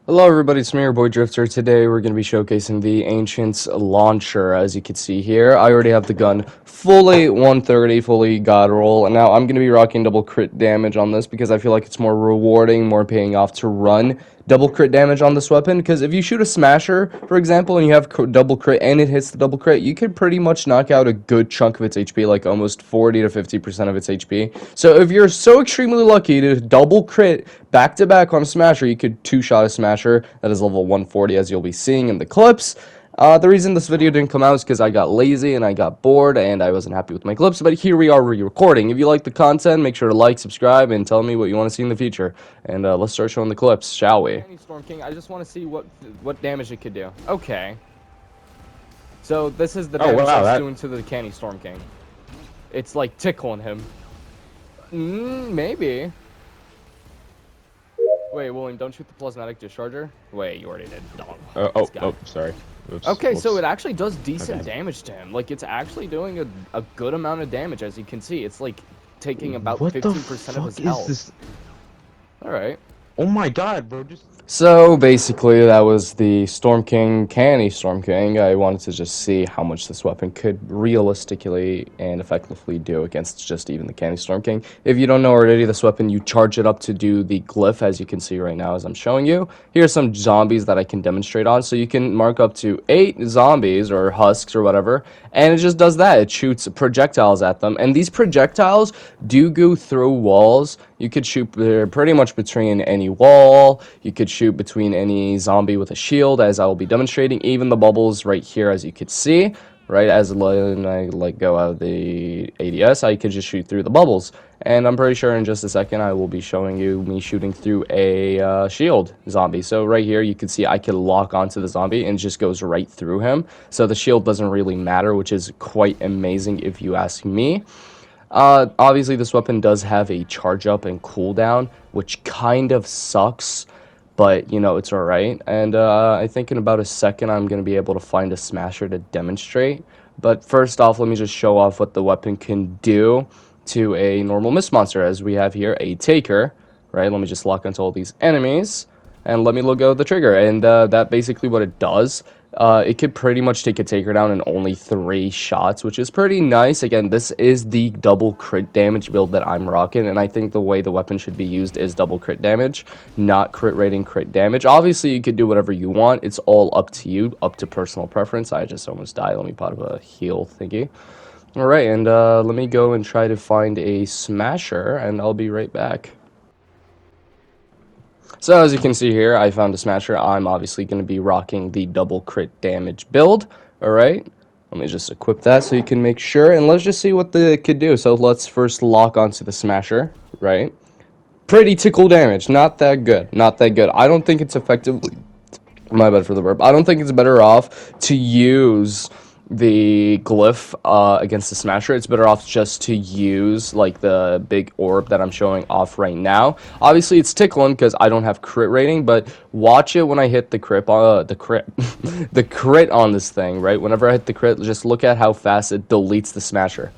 Hello everybody, it's me, your boy Drifter. Today we're going to be showcasing the Ancient's Launcher, as you can see here. I already have the gun fully 130, fully god roll, and now I'm going to be rocking double crit damage on this because I feel like it's more rewarding, more paying off to run double crit damage on this weapon, because if you shoot a smasher, for example, and you have double crit and it hits the double crit, you could pretty much knock out a good chunk of its HP, like almost 40 to 50% of its HP. So if you're so extremely lucky to double crit back to back on a smasher, you could two-shot a smasher that is level 140, as you'll be seeing in the clips. The reason this video didn't come out is because I got lazy and I got bored and I wasn't happy with my clips, but here we are re-recording. If you like the content, make sure to like, subscribe, and tell me what you want to see in the future. And let's start showing the clips, shall we? Storm King, I just want to see what damage it could do. Okay. So this is the damage it's doing to the Canny Storm King. It's like tickling him. Maybe. Wait, William, don't shoot the plasmatic discharger. Wait, you already did. Sorry. Oops, okay, whoops. so it actually does decent damage to him. Like, it's actually doing a good amount of damage, as you can see. It's like taking about 15% of his health. This? Alright. Oh my god, bro, So basically, that was the Storm King, Canny Storm King. I wanted to just see how much this weapon could realistically and effectively do against just even the Canny Storm King. If you don't know already, this weapon, you charge it up to do the glyph, as you can see right now as I'm showing you. Here's some zombies that I can demonstrate on. So you can mark up to 8 zombies or husks or whatever, and it just does that. It shoots projectiles at them, and these projectiles do go through walls. You could shoot pretty much between any wall. You could shoot between any zombie with a shield, as I will be demonstrating. Even the bubbles right here, as you could see, right as I let go out of the ADS, I could just shoot through the bubbles. And I'm pretty sure in just a second I will be showing you me shooting through a shield zombie. So right here you can see I can lock onto the zombie and it just goes right through him. So the shield doesn't really matter, which is quite amazing if you ask me. Obviously this weapon does have a charge up and cooldown, which kind of sucks, but you know, it's alright. And I think in about a second I'm going to be able to find a smasher to demonstrate. But first off, let me just show off what the weapon can do to a normal mist monster, as we have here a taker, right? Let me just lock onto all these enemies and let me let go of the trigger, and that basically what it does. It could pretty much take a taker down in only 3 shots, which is pretty nice. Again, this is the double crit damage build that I'm rocking, and I think the way the weapon should be used is double crit damage, not crit rating crit damage. Obviously, you could do whatever you want. It's all up to you, up to personal preference. I just almost died. Let me pop up a heal thingy. Alright, and let me go and try to find a smasher, and I'll be right back. So as you can see here, I found a smasher. I'm obviously going to be rocking the double crit damage build. Alright, let me just equip that so you can make sure, and let's just see what it could do. So let's first lock onto the smasher, right? Pretty tickle damage, not that good, not that good. I don't think it's effectively, my bad for the burp, I don't think it's better off to use the glyph against the smasher. It's better off just to use like the big orb that I'm showing off right now. Obviously it's tickling because I don't have crit rating, but watch it when I hit the crit the crit on this thing, right? Whenever I hit the crit, just look at how fast it deletes the smasher,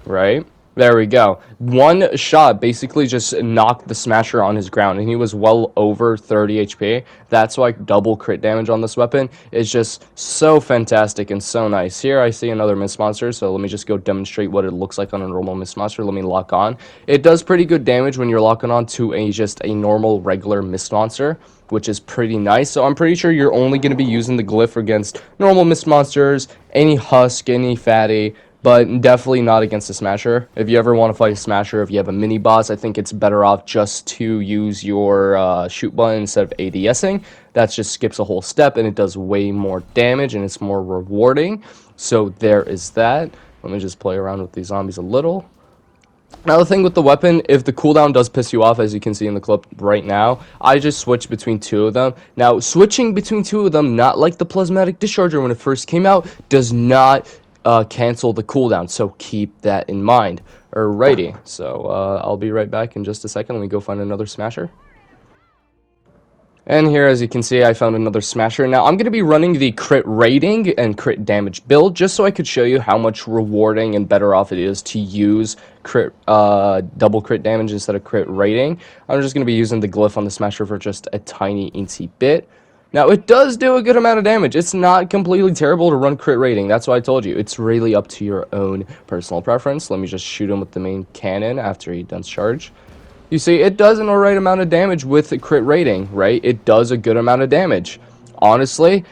right? There we go. One shot basically just knocked the smasher on his ground, and he was well over 30 HP. That's why double crit damage on this weapon is just so fantastic and so nice. Here I see another mist monster, so let me just go demonstrate what it looks like on a normal mist monster. Let me lock on. It does pretty good damage when you're locking on to just a normal regular mist monster, which is pretty nice. So I'm pretty sure you're only going to be using the glyph against normal mist monsters, any husk, any fatty, but definitely not against a smasher. If you ever want to fight a smasher, if you have a mini boss, I think it's better off just to use your shoot button instead of ADSing. That just skips a whole step, and it does way more damage, and it's more rewarding. So there is that. Let me just play around with these zombies a little. Now the thing with the weapon, if the cooldown does piss you off, as you can see in the clip right now, I just switch between 2 of them. Now, switching between 2 of them, not like the plasmatic discharger when it first came out, does not cancel the cooldown, so keep that in mind. Alrighty, so I'll be right back in just a second. Let me go find another smasher. And here, as you can see, I found another smasher. Now, I'm going to be running the crit rating and crit damage build just so I could show you how much rewarding and better off it is to use double crit damage instead of crit rating. I'm just going to be using the glyph on the smasher for just a tiny incy bit. Now, it does do a good amount of damage. It's not completely terrible to run crit rating. That's why I told you. It's really up to your own personal preference. Let me just shoot him with the main cannon after he does charge. You see, it does an alright amount of damage with the crit rating, right? It does a good amount of damage. Honestly,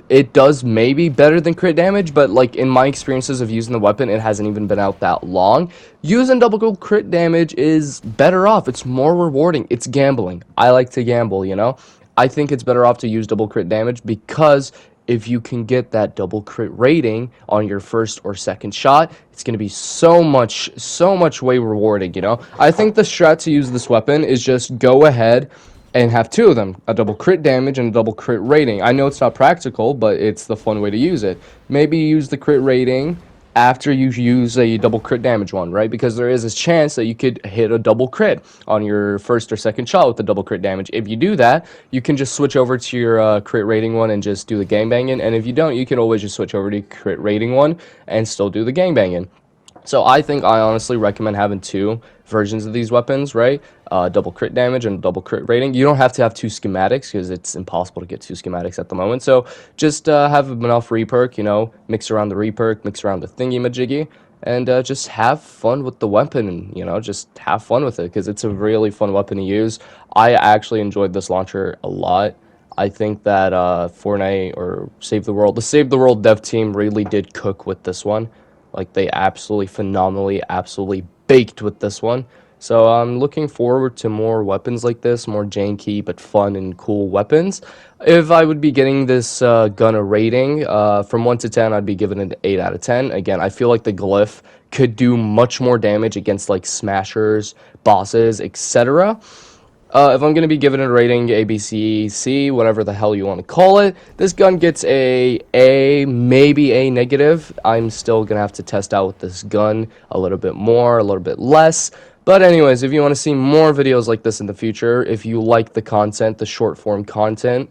it does maybe better than crit damage, but like in my experiences of using the weapon, it hasn't even been out that long. Using double crit damage is better off. It's more rewarding. It's gambling. I like to gamble, you know? I think it's better off to use double crit damage because if you can get that double crit rating on your first or second shot, it's going to be so much way rewarding, you know? I think the strat to use this weapon is just go ahead and have two of them, a double crit damage and a double crit rating. I know it's not practical, but it's the fun way to use it. Maybe use the crit rating after you use a double crit damage one, right? Because there is a chance that you could hit a double crit on your first or second shot with the double crit damage. If you do that, you can just switch over to your crit rating one and just do the gangbanging. And if you don't, you can always just switch over to crit rating one and still do the gangbanging. So I think I honestly recommend having two versions of these weapons, right? Double crit damage and double crit rating. You don't have to have two schematics because it's impossible to get two schematics at the moment. So just have enough reperk, you know, mix around the reperk, mix around the thingy-majiggy, and just have fun with the weapon, and, you know, just have fun with it because it's a really fun weapon to use. I actually enjoyed this launcher a lot. I think that Fortnite or the Save the World dev team really did cook with this one. Like, they absolutely phenomenally, absolutely baked with this one. So I'm looking forward to more weapons like this, more janky but fun and cool weapons. If I would be getting this gun a rating, from 1 to 10, I'd be giving it an 8 out of 10. Again, I feel like the glyph could do much more damage against, like, smashers, bosses, etc. If I'm going to be giving it a rating, A, B, C, C, whatever the hell you want to call it, this gun gets A, maybe A negative. I'm still going to have to test out with this gun a little bit more, a little bit less. But anyways, if you want to see more videos like this in the future, if you like the content, the short form content,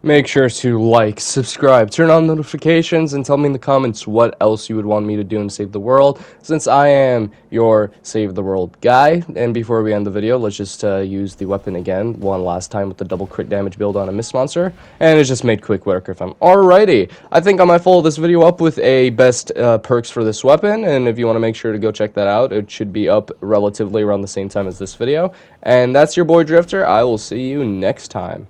make sure to like, subscribe, turn on notifications, and tell me in the comments what else you would want me to do in Save the World, since I am your Save the World guy. And before we end the video, let's just use the weapon again one last time with the double crit damage build on a Mist Monster, and it's just made quick work of him. Alrighty, I think I might follow this video up with a best perks for this weapon, and if you want to make sure to go check that out, it should be up relatively around the same time as this video. And that's your boy Drifter. I will see you next time.